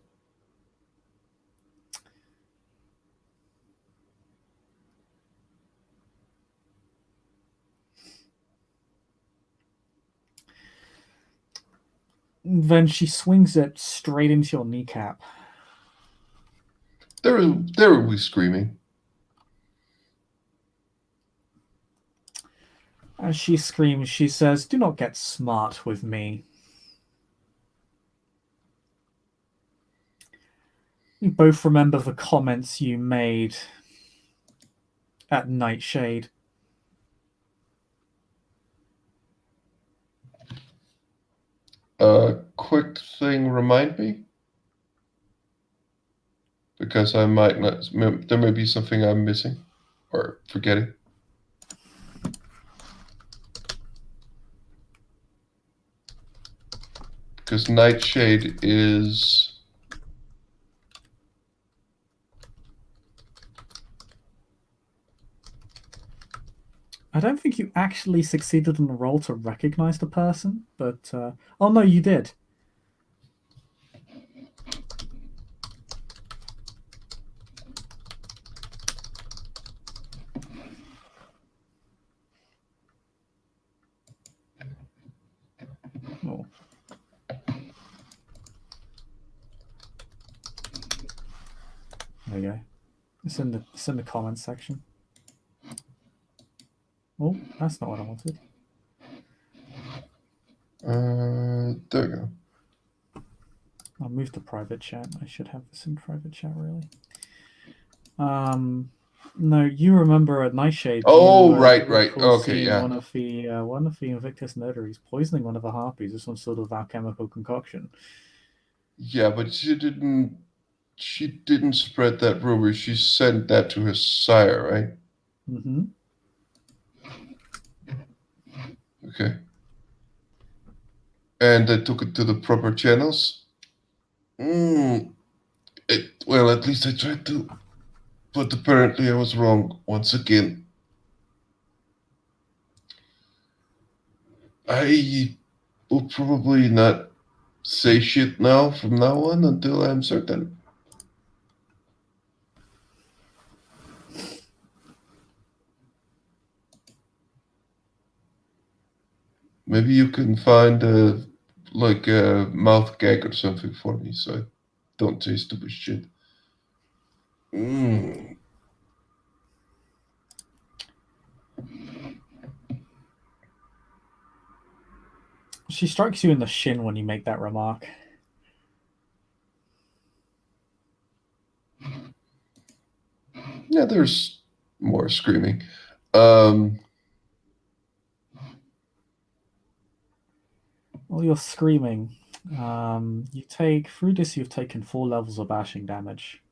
Then she swings it straight into your kneecap. There we screaming. As she screams, she says, "Do not get smart with me." You both remember the comments you made at Nightshade. Quick thing, remind me? Because I might not, there may be something I'm missing or forgetting. Because Nightshade is... I don't think you actually succeeded in the roll to recognize the person, but oh no, you did. Oh. There you go. It's in the comments section. Oh, that's not what I wanted. There we go. I'll move to private chat. I should have this in private chat, really. No, you remember at Nightshade. Oh, right. Okay, yeah. One of the Invictus notaries poisoning one of the harpies with some sort of alchemical concoction. Yeah, but she didn't spread that rumor. She sent that to her sire, right? Mm-hmm. Okay. And they took it to the proper channels? Well, at least I tried to. But apparently I was wrong once again. I will probably not say shit now from now on until I'm certain. Maybe you can find a mouth gag or something for me so I don't say stupid shit. She strikes you in the shin when you make that remark. Yeah, there's more screaming. While you're screaming, you take through this. You've taken 4 levels of bashing damage.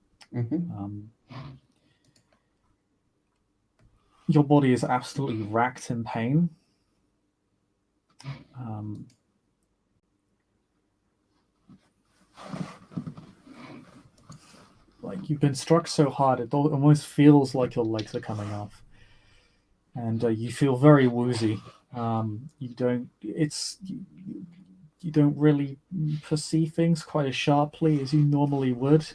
Your body is absolutely racked in pain. Like you've been struck so hard, it almost feels like your legs are coming off, and you feel very woozy. You don't. You don't really perceive things quite as sharply as you normally would.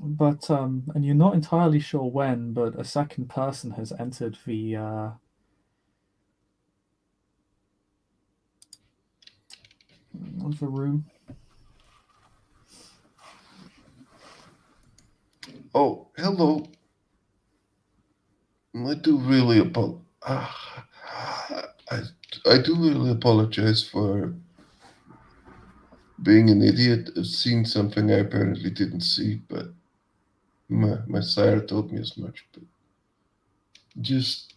But and you're not entirely sure when, but a second person has entered the room. Oh, hello. I do really apologize. I do really apologize for being an idiot. I've seen something I apparently didn't see, but my sire told me as much. But just,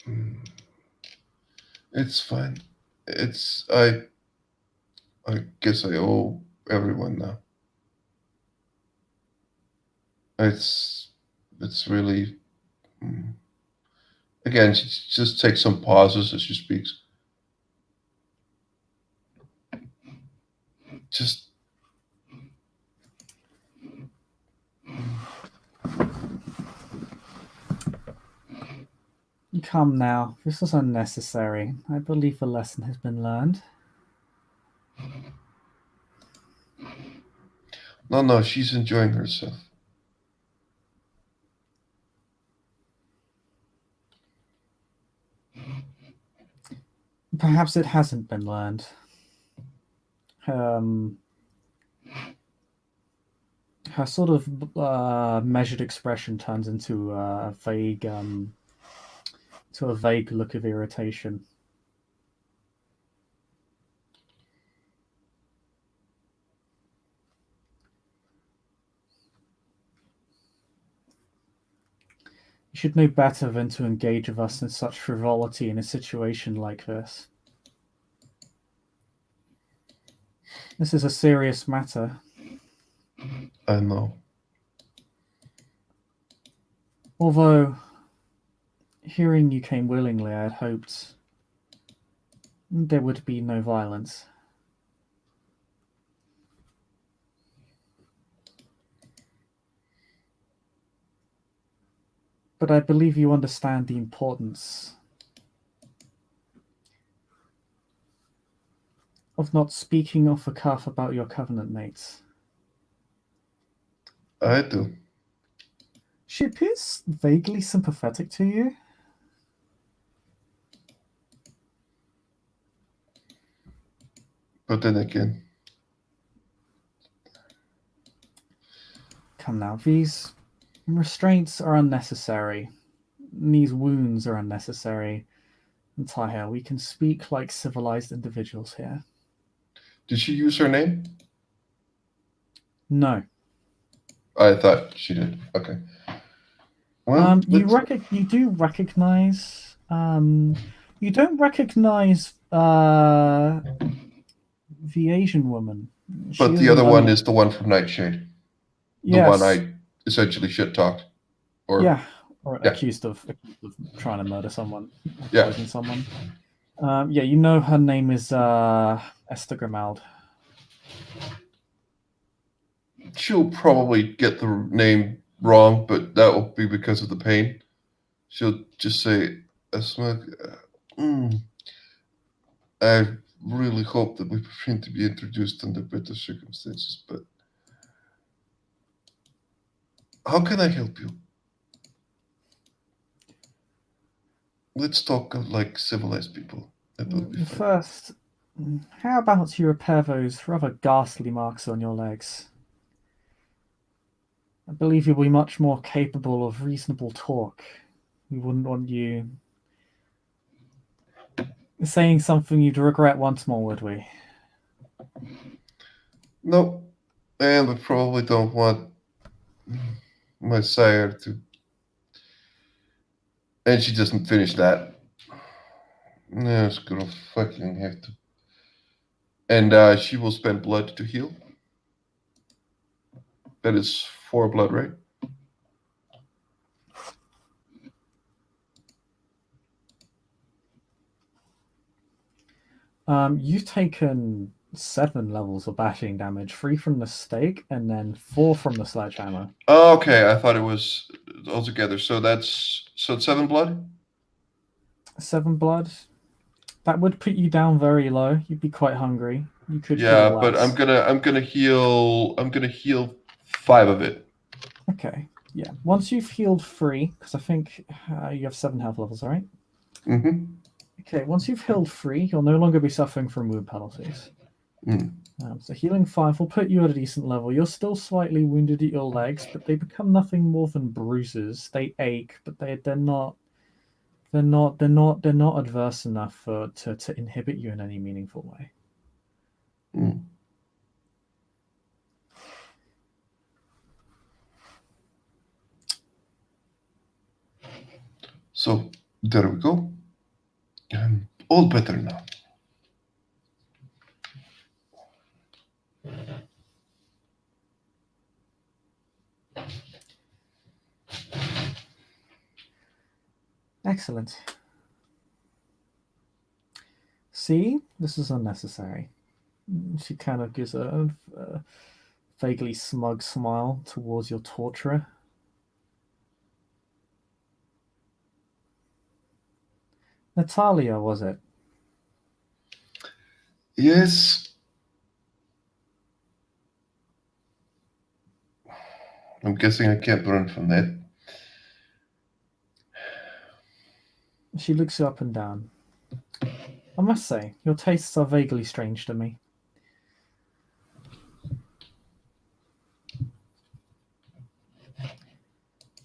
mm, it's fine. It's I guess I owe everyone now. It's it's really mm. Again. She just takes some pauses as she speaks. Just Come now. This was unnecessary. I believe the lesson has been learned. no. She's enjoying herself. Perhaps it hasn't been learned. Her sort of measured expression turns into a vague look of irritation. You should know better than to engage with us in such frivolity in a situation like this. This is a serious matter. I know. Although, hearing you came willingly, I had hoped there would be no violence. But I believe you understand the importance of not speaking off the cuff about your covenant mates. I do. She appears vaguely sympathetic to you. But then again, Come now, these restraints are unnecessary. These wounds are unnecessary. Taher, we can speak like civilized individuals here. did she use her name? No. I thought she did. Okay. Well, You do recognize. You don't recognize the Asian woman. She but the isn't other one a- is the one from Nightshade. The Yes. one I essentially shit talked. Or Yeah. Or Yeah. accused of trying to murder someone, Yeah. poison someone. Yeah, you know her name is Esther Grimald. she'll probably get the name wrong, but that will be because of the pain. She'll just say, I really hope that we begin to be introduced under better circumstances, but how can I help you? Let's talk like civilized people. That would be fine. First, how about you repair those rather ghastly marks on your legs? I believe you'll be much more capable of reasonable talk. We wouldn't want you saying something you'd regret once more, would we? No, and I probably don't want my sire to. And she doesn't finish that. No, it's gonna fucking have to. And she will spend blood to heal. That is 4 blood, right? You've taken 7 levels of bashing damage, 3 from the stake, and then 4 from the sledgehammer. Okay, I thought it was altogether. So it's 7 blood. 7 blood. That would put you down very low. You'd be quite hungry. You could Yeah, heal but less. I'm gonna heal 5 of it. Okay. Yeah. Once you've healed 3, because I think you have 7 health levels, right? Mm-hmm. Okay. Once you've healed 3, you'll no longer be suffering from wound penalties. So healing 5 will put you at a decent level. You're still slightly wounded at your legs, but they become nothing more than bruises. They ache, but they're They're not adverse enough to inhibit you in any meaningful way. Hmm. So there we go. I'm all better now. Excellent. See, this is unnecessary. She kind of gives a vaguely smug smile towards your torturer. Natalia, was it? Yes, I'm guessing I can't run from that. She looks you up and down. I must say, your tastes are vaguely strange to me.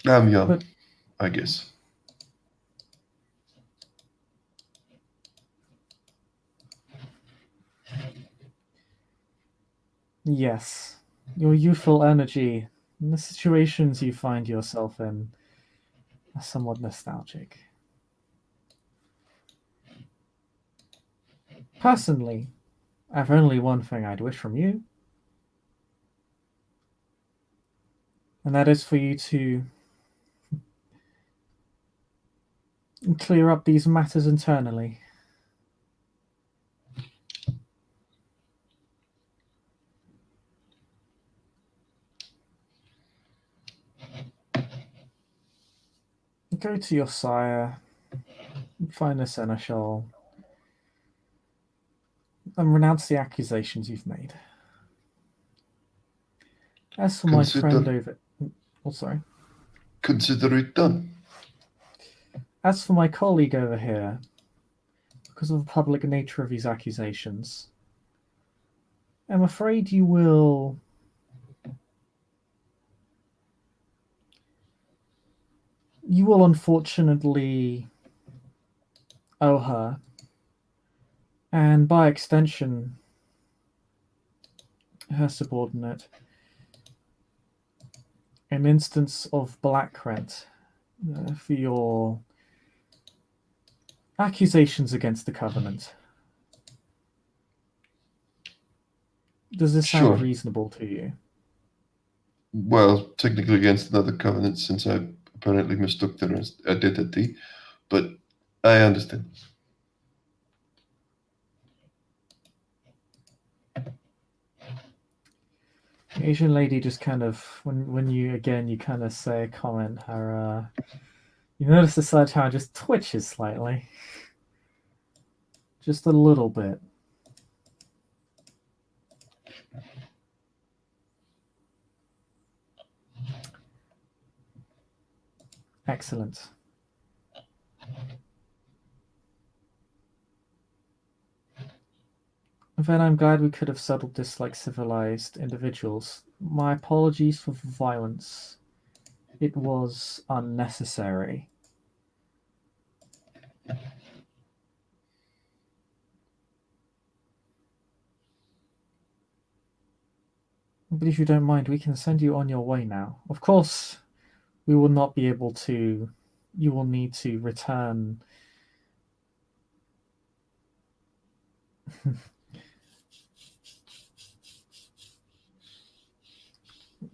I'm young, But I guess. yes, your youthful energy and the situations you find yourself in are somewhat nostalgic. Personally, I've only one thing I'd wish from you, and that is for you to clear up these matters internally. Go to your sire, find the seneschal, and renounce the accusations you've made. As for my friend Consider over. Oh, sorry. consider it done. As for my colleague over here, because of the public nature of these accusations, I'm afraid you will. You will unfortunately owe her, and by extension, her subordinate, an instance of black rent for your accusations against the Covenant. Does this sound Sure. reasonable to you? Well, technically against another covenant since I apparently mistook their identity, but I understand. The Asian lady just kind of, when you again, you kind of say a comment, you notice the side tower just twitches slightly. Just a little bit. Excellent. Then I'm glad we could have settled this like civilized individuals. My apologies for the violence. It was unnecessary. But if you don't mind, we can send you on your way now. Of course, we will not be able to. You will need to return.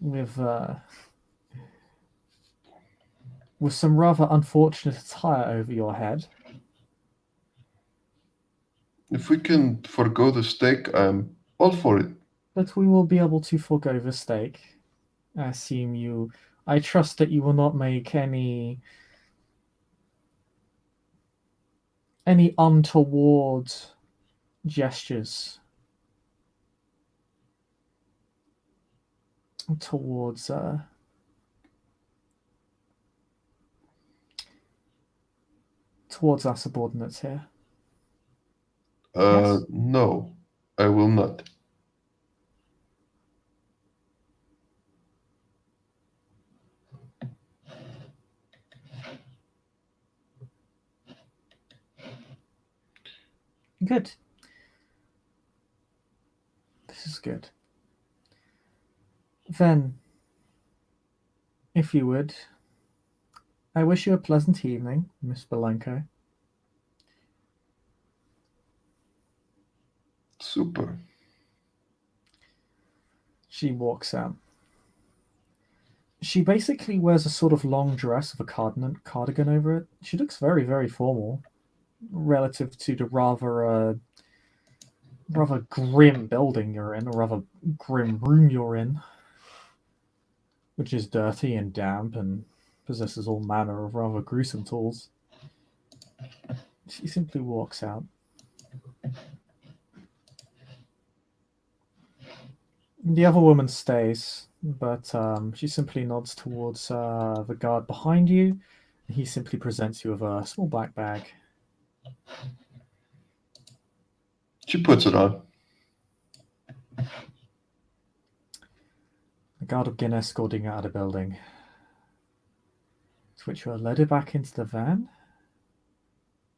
with with some rather unfortunate attire over your head. If we can forego the steak, I'm all for it. But we will be able to forego the stake. I assume you. I trust that you will not make any untoward gestures towards towards our subordinates here. Yes. No, I will not. Good. This is good. Then, if you would, I wish you a pleasant evening, Miss Belenko. Super. She walks out. She basically wears a sort of long dress with a cardigan over it. She looks very, very formal, relative to the rather grim building you're in, or rather grim room you're in, which is dirty and damp and possesses all manner of rather gruesome tools. She simply walks out. The other woman stays, but she simply nods towards the guard behind you, and he simply presents you with a small black bag. She puts it on. The guard will begin escorting you out of the building, to which you are led back into the van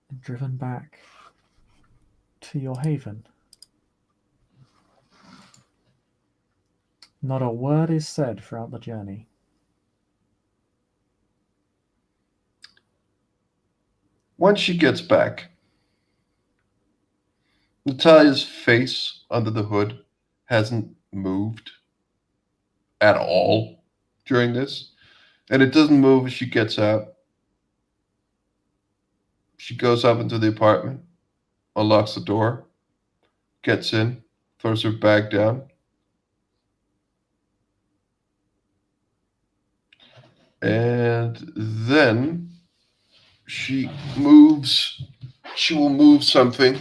and driven back to your haven. Not a word is said throughout the journey. Once she gets back, Natalia's face under the hood hasn't moved at all during this. And it doesn't move as she gets out. She goes up into the apartment, unlocks the door, gets in, throws her bag down. And then she will move something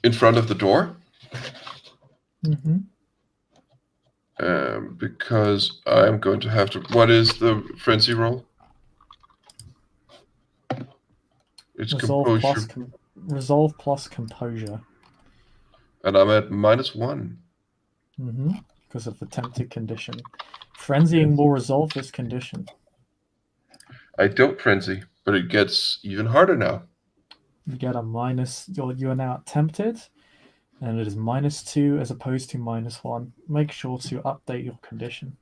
in front of the door. Mm-hmm. Because I'm going to have to. What is the frenzy roll? It's composure. Resolve plus composure. And I'm at -1. Mm-hmm. Because of the tempted condition. Frenzying will resolve this condition. I don't frenzy, but it gets even harder now. You get a minus. You are now tempted, and it is -2 as opposed to -1. Make sure to update your condition.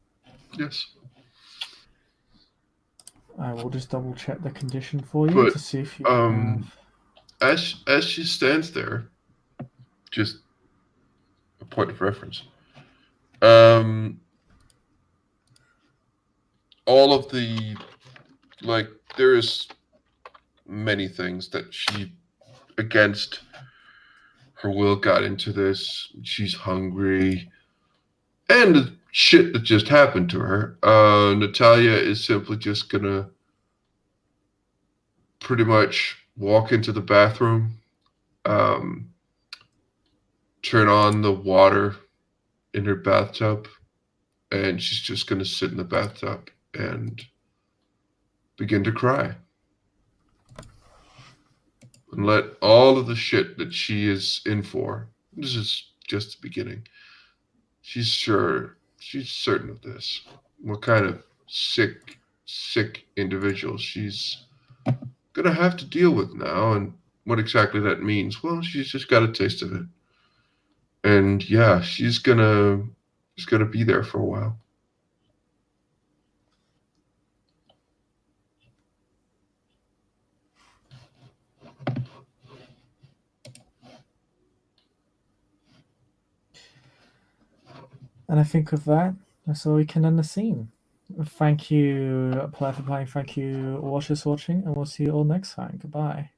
Yes. I will just double check the condition for you to see if you have. As she stands there, just a point of reference. All of the there's many things that she, against her will, got into this. She's hungry, and the shit that just happened to her. Natalia is simply just gonna pretty much walk into the bathroom, turn on the water in her bathtub, and she's just gonna sit in the bathtub and begin to cry. And let all of the shit that she is in for, this is just the beginning. She's certain of this. What kind of sick individual she's gonna have to deal with now, and what exactly that means. Well, she's just got a taste of it. And yeah, she's gonna be there for a while. And I think with that, that's all we can end the scene. Thank you, Player, for playing. Thank you, watchers, watching, and we'll see you all next time. Goodbye.